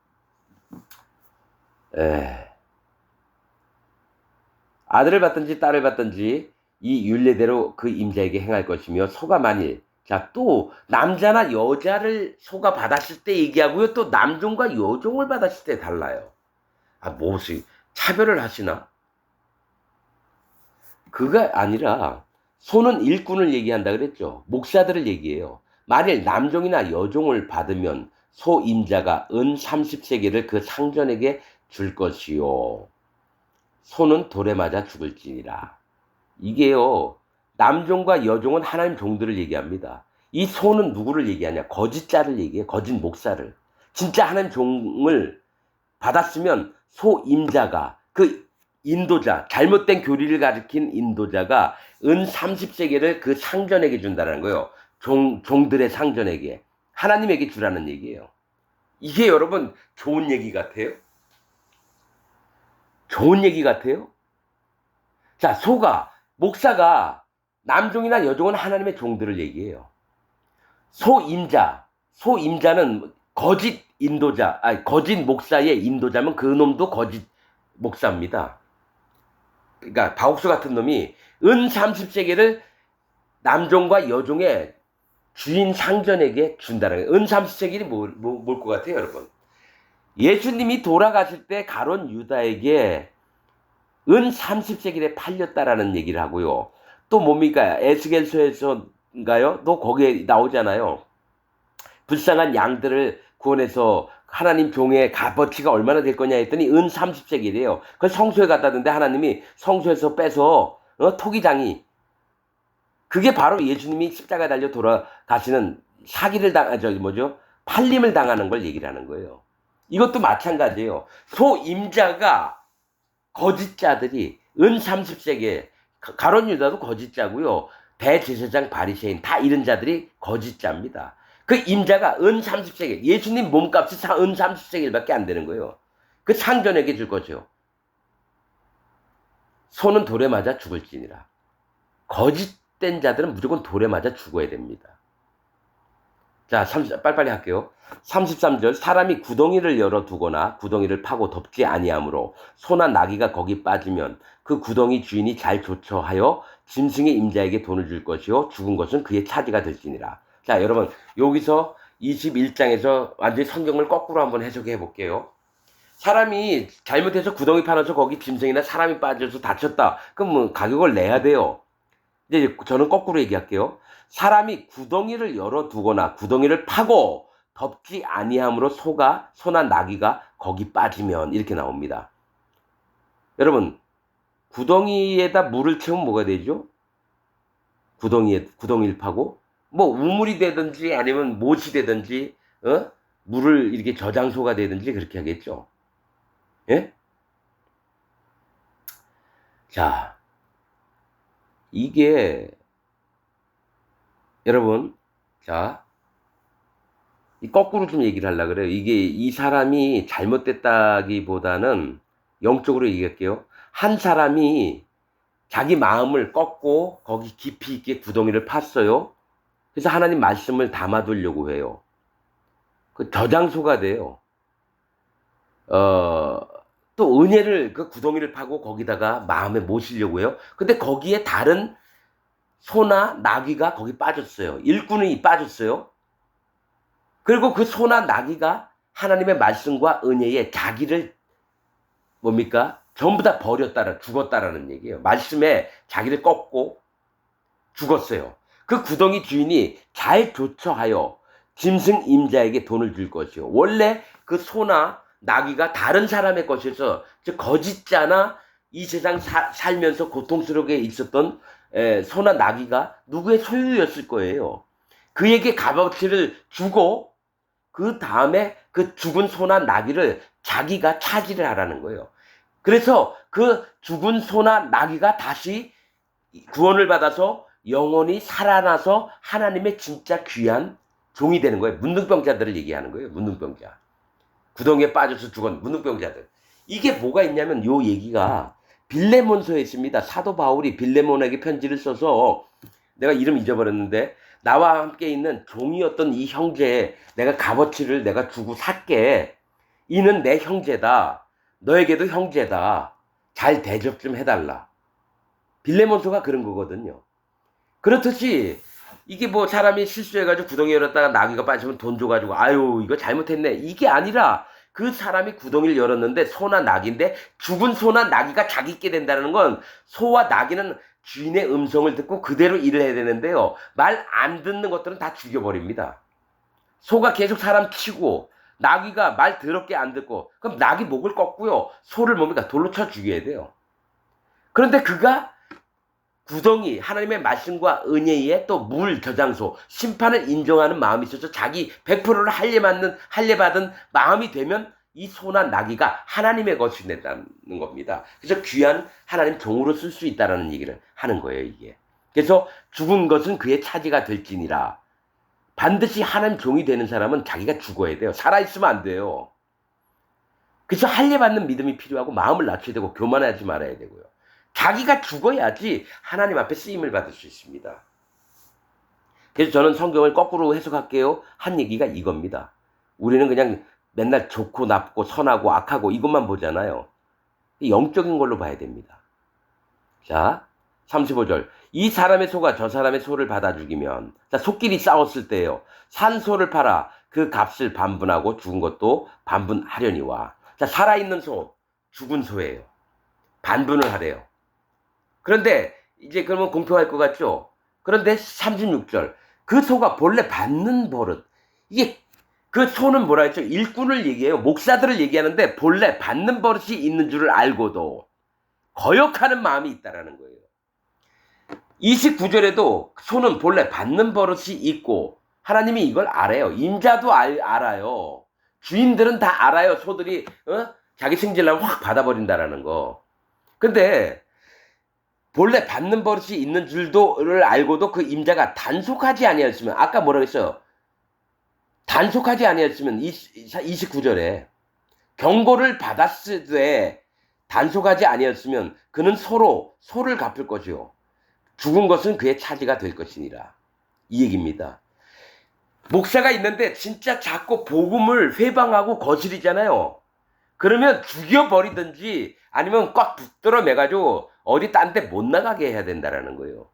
아들을 받든지 딸을 받든지 이 율례대로 그 임자에게 행할 것이며 소가 만일 자 또 남자나 여자를 소가 받았을 때 얘기하고요 또 남종과 여종을 받았을 때 달라요. 아 무엇이 차별을 하시나? 그가 아니라 소는 일꾼을 얘기한다 그랬죠. 목사들을 얘기해요. 만일 남종이나 여종을 받으면 소 임자가 은 30세겔을 그 상전에게 줄 것이요. 소는 돌에 맞아 죽을지니라. 이게요. 남종과 여종은 하나님 종들을 얘기합니다. 이 소는 누구를 얘기하냐? 거짓자를 얘기해. 거짓 목사를. 진짜 하나님 종을 받았으면 소 임자가 그 인도자, 잘못된 교리를 가리킨 인도자가 은 30세겔을 그 상전에게 준다는 거예요. 종들의 상전에게. 하나님에게 주라는 얘기예요. 이게 여러분 좋은 얘기 같아요? 좋은 얘기 같아요? 자, 목사가 남종이나 여종은 하나님의 종들을 얘기해요. 소임자는 거짓 인도자, 거짓 목사의 인도자면 그 놈도 거짓 목사입니다. 그러니까 바옥수 같은 놈이 은 30세겔을 남종과 여종의 주인 상전에게 준다는 거예요. 은 30세겔이 뭘 것 같아요, 여러분? 예수님이 돌아가실 때 가론 유다에게 은 30세겔에 팔렸다라는 얘기를 하고요. 또 뭡니까? 에스겔서에서인가요? 또 거기에 나오잖아요. 불쌍한 양들을 구원해서 하나님 종의 값어치가 얼마나 될 거냐 했더니 은 30세겔이에요. 그걸 성소에 갖다 뒀는데 하나님이 성소에서 빼서 토기장이 그게 바로 예수님이 십자가에 달려 돌아가시는 팔림을 당하는 걸 얘기를 하는 거예요. 이것도 마찬가지예요. 소임자가 거짓자들이 은 30세겔 가론 유다도 거짓자고요. 대제사장 바리새인 다 이런 자들이 거짓자입니다. 그 임자가 은 30세겔 예수님 몸값이 은 30세겔밖에 안 되는 거예요. 그 상전에게 줄 거죠. 소는 돌에 맞아 죽을지니라. 거짓된 자들은 무조건 돌에 맞아 죽어야 됩니다. 자, 빨리빨리 할게요. 33절 사람이 구덩이를 열어두거나 구덩이를 파고 덮지 아니하므로 소나 나귀가 거기 빠지면 그 구덩이 주인이 잘 조처하여 짐승의 임자에게 돈을 줄 것이요 죽은 것은 그의 차지가 될지니라. 자, 여러분 여기서 21장에서 완전히 성경을 거꾸로 한번 해석해 볼게요. 사람이 잘못해서 구덩이 파놔서 거기 짐승이나 사람이 빠져서 다쳤다. 그럼 뭐 가격을 내야 돼요. 이제 저는 거꾸로 얘기할게요. 사람이 구덩이를 열어두거나 구덩이를 파고 덮지 아니함으로 소나 나귀가 거기 빠지면 이렇게 나옵니다. 여러분 구덩이에다 물을 채우면 뭐가 되죠? 구덩이를 파고 뭐 우물이 되든지 아니면 못이 되든지 물을 이렇게 저장소가 되든지 그렇게 하겠죠. 예? 자, 이게 여러분, 자, 거꾸로 좀 얘기를 하려고 그래요. 이 사람이 잘못됐다기보다는 영적으로 얘기할게요. 한 사람이 자기 마음을 꺾고 거기 깊이 있게 구덩이를 팠어요. 그래서 하나님 말씀을 담아두려고 해요. 그 저장소가 돼요. 또 은혜를 그 구덩이를 파고 거기다가 마음에 모시려고 해요. 근데 거기에 다른 소나 나귀가 거기 빠졌어요. 일꾼이 빠졌어요. 그리고 그 소나 나귀가 하나님의 말씀과 은혜에 자기를 뭡니까? 전부 다 죽었다라는 얘기예요. 말씀에 자기를 꺾고 죽었어요. 그 구덩이 주인이 잘 조처하여 짐승 임자에게 돈을 줄 것이요. 원래 그 소나 나귀가 다른 사람의 것에서 즉 거짓자나 이 세상 살면서 고통스럽게 있었던 소나 나귀가 누구의 소유였을 거예요. 그에게 값어치를 주고 그 다음에 그 죽은 소나 나귀를 자기가 차지를 하라는 거예요. 그래서 그 죽은 소나 나귀가 다시 구원을 받아서 영원히 살아나서 하나님의 진짜 귀한 종이 되는 거예요. 문둥병자들을 얘기하는 거예요. 문둥병자. 구덩이에 빠져서 죽은 문둥병자들. 이게 뭐가 있냐면 요 얘기가 빌레몬서에 있습니다. 사도 바울이 빌레몬에게 편지를 써서 내가 이름 잊어버렸는데 나와 함께 있는 종이었던 이 형제에 내가 값어치를 내가 주고 살게. 이는 내 형제다. 너에게도 형제다. 잘 대접 좀 해달라. 빌레몬서가 그런 거거든요. 그렇듯이 이게 뭐 사람이 실수해가지고 구덩이 열었다가 나귀가 빠지면 돈 줘가지고 아유 이거 잘못했네 이게 아니라 그 사람이 구덩이를 열었는데 소나 나귀인데 죽은 소나 나귀가 자기께 된다는 건 소와 나귀는 주인의 음성을 듣고 그대로 일을 해야 되는데요. 말 안 듣는 것들은 다 죽여버립니다. 소가 계속 사람 치고 나귀가 말 더럽게 안 듣고 그럼 나귀 목을 꺾고요. 소를 뭡니까 돌로 쳐 죽여야 돼요. 그런데 그가 구덩이 하나님의 말씀과 은혜에 또 물 저장소 심판을 인정하는 마음이 있어서 자기 100%를 할례받은 마음이 되면 이 소나 나귀가 하나님의 것이 된다는 겁니다. 그래서 귀한 하나님 종으로 쓸 수 있다는 얘기를 하는 거예요. 이게. 그래서 죽은 것은 그의 차지가 될지니라. 반드시 하나님 종이 되는 사람은 자기가 죽어야 돼요. 살아있으면 안 돼요. 그래서 할례받는 믿음이 필요하고 마음을 낮춰야 되고 교만하지 말아야 되고요. 자기가 죽어야지 하나님 앞에 쓰임을 받을 수 있습니다. 그래서 저는 성경을 거꾸로 해석할게요. 한 얘기가 이겁니다. 우리는 그냥 맨날 좋고 나쁘고 선하고 악하고 이것만 보잖아요. 영적인 걸로 봐야 됩니다. 자, 35절. 이 사람의 소가 저 사람의 소를 받아 죽이면, 자, 소끼리 싸웠을 때요. 산 소를 팔아 그 값을 반분하고 죽은 것도 반분하려니와. 자, 살아있는 소, 죽은 소예요. 반분을 하래요. 그런데 이제 그러면 공평할 것 같죠? 그런데 36절. 그 소가 본래 받는 버릇. 이게 그 소는 뭐라 했죠? 일꾼을 얘기해요. 목사들을 얘기하는데 본래 받는 버릇이 있는 줄을 알고도 거역하는 마음이 있다라는 거예요. 29절에도 소는 본래 받는 버릇이 있고 하나님이 이걸 알아요. 임자도 알아요. 주인들은 다 알아요. 소들이 자기 승질나면 확 받아버린다라는 거. 근데 본래 받는 버릇이 있는 줄도를 알고도 그 임자가 단속하지 아니하였으면 아까 뭐라고 했어요? 단속하지 아니하였으면 29절에 경고를 받았으되 단속하지 아니하였으면 그는 소를 갚을 것이요 죽은 것은 그의 차지가 될 것이니라. 이 얘기입니다. 목사가 있는데 진짜 자꾸 복음을 회방하고 거스리잖아요. 그러면 죽여버리든지 아니면 꽉 붙들어 매가지고 어디 딴 데 못 나가게 해야 된다라는 거예요.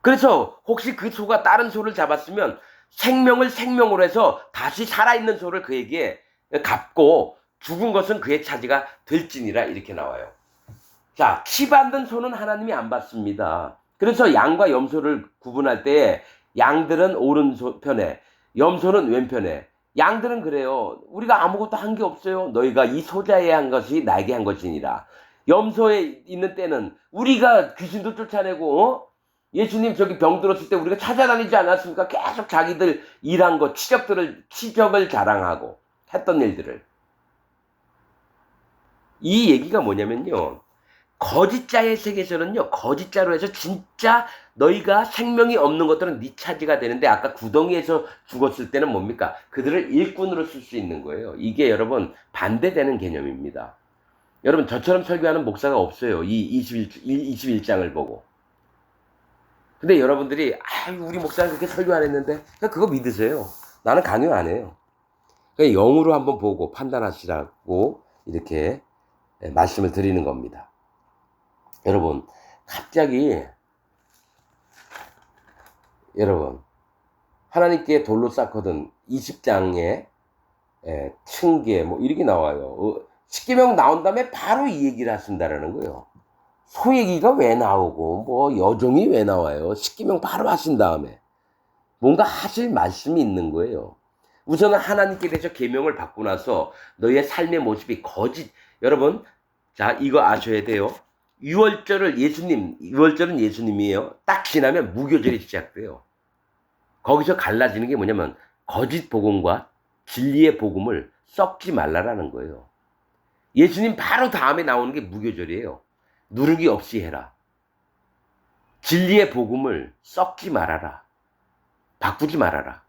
그래서 혹시 그 소가 다른 소를 잡았으면 생명을 생명으로 해서 다시 살아있는 소를 그에게 갚고 죽은 것은 그의 차지가 될지니라 이렇게 나와요. 자, 치 받는 소는 하나님이 안 받습니다. 그래서 양과 염소를 구분할 때 양들은 오른편에 염소는 왼편에 양들은 그래요. 우리가 아무것도 한 게 없어요. 너희가 이 소자에 한 것이 나에게 한 것이니라. 염소에 있는 때는 우리가 귀신도 쫓아내고 예수님 저기 병 들었을 때 우리가 찾아다니지 않았습니까? 계속 자기들 일한 거 치적을 자랑하고 했던 일들을. 이 얘기가 뭐냐면요. 거짓자의 세계에서는요. 거짓자로 해서 진짜 너희가 생명이 없는 것들은 네 차지가 되는데 아까 구덩이에서 죽었을 때는 뭡니까? 그들을 일꾼으로 쓸 수 있는 거예요. 이게 여러분 반대되는 개념입니다. 여러분 저처럼 설교하는 목사가 없어요. 이 21장을 보고. 근데 여러분들이 우리 목사는 그렇게 설교 안 했는데 그거 믿으세요. 나는 강요 안 해요. 그러니까 영으로 한번 보고 판단하시라고 이렇게 말씀을 드리는 겁니다. 여러분 갑자기 여러분 하나님께 돌로 쌓거든 20장에 층계 뭐 이렇게 나와요. 십계명 나온 다음에 바로 이 얘기를 하신다라는 거예요. 소 얘기가 왜 나오고 뭐 여종이 왜 나와요. 십계명 바로 하신 다음에 뭔가 하실 말씀이 있는 거예요. 우선은 하나님께 대해서 계명을 받고 나서 너희의 삶의 모습이 거짓. 여러분 자 이거 아셔야 돼요. 유월절은 예수님이에요. 딱 지나면 무교절이 시작돼요. 거기서 갈라지는 게 뭐냐면 거짓 복음과 진리의 복음을 섞지 말라라는 거예요. 예수님 바로 다음에 나오는 게 무교절이에요. 누르기 없이 해라. 진리의 복음을 섞지 말아라. 바꾸지 말아라.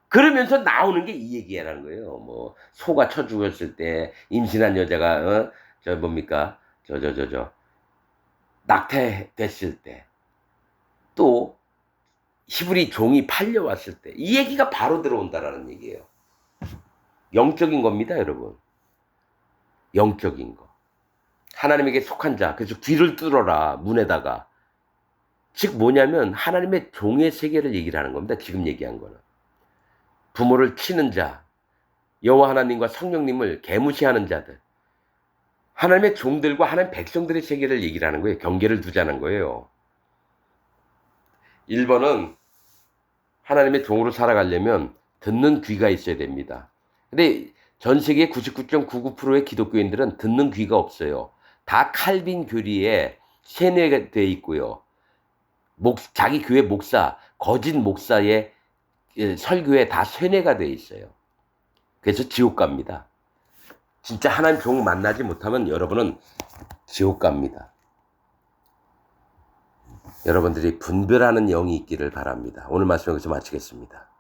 그러면서 나오는 게 이 얘기라는 거예요. 뭐 소가 쳐 죽었을 때 임신한 여자가 낙태됐을 때, 또 히브리 종이 팔려왔을 때, 이 얘기가 바로 들어온다라는 얘기예요. 영적인 겁니다, 여러분. 영적인 거. 하나님에게 속한 자. 그래서 귀를 뚫어라, 문에다가. 즉 뭐냐면 하나님의 종의 세계를 얘기를 하는 겁니다. 지금 얘기한 거는. 부모를 치는 자, 여호와 하나님과 성령님을 개무시하는 자들, 하나님의 종들과 하나님 백성들의 세계를 얘기를 하는 거예요. 경계를 두자는 거예요. 1번은 하나님의 종으로 살아가려면 듣는 귀가 있어야 됩니다. 근데 전 세계 99.99%의 기독교인들은 듣는 귀가 없어요. 다 칼빈 교리에 세뇌가 돼 있고요. 자기 교회 목사, 거짓 목사의 설교에 다 세뇌가 돼 있어요. 그래서 지옥 갑니다. 진짜 하나님 종 만나지 못하면 여러분은 지옥 갑니다. 여러분들이 분별하는 영이 있기를 바랍니다. 오늘 말씀 여기서 마치겠습니다.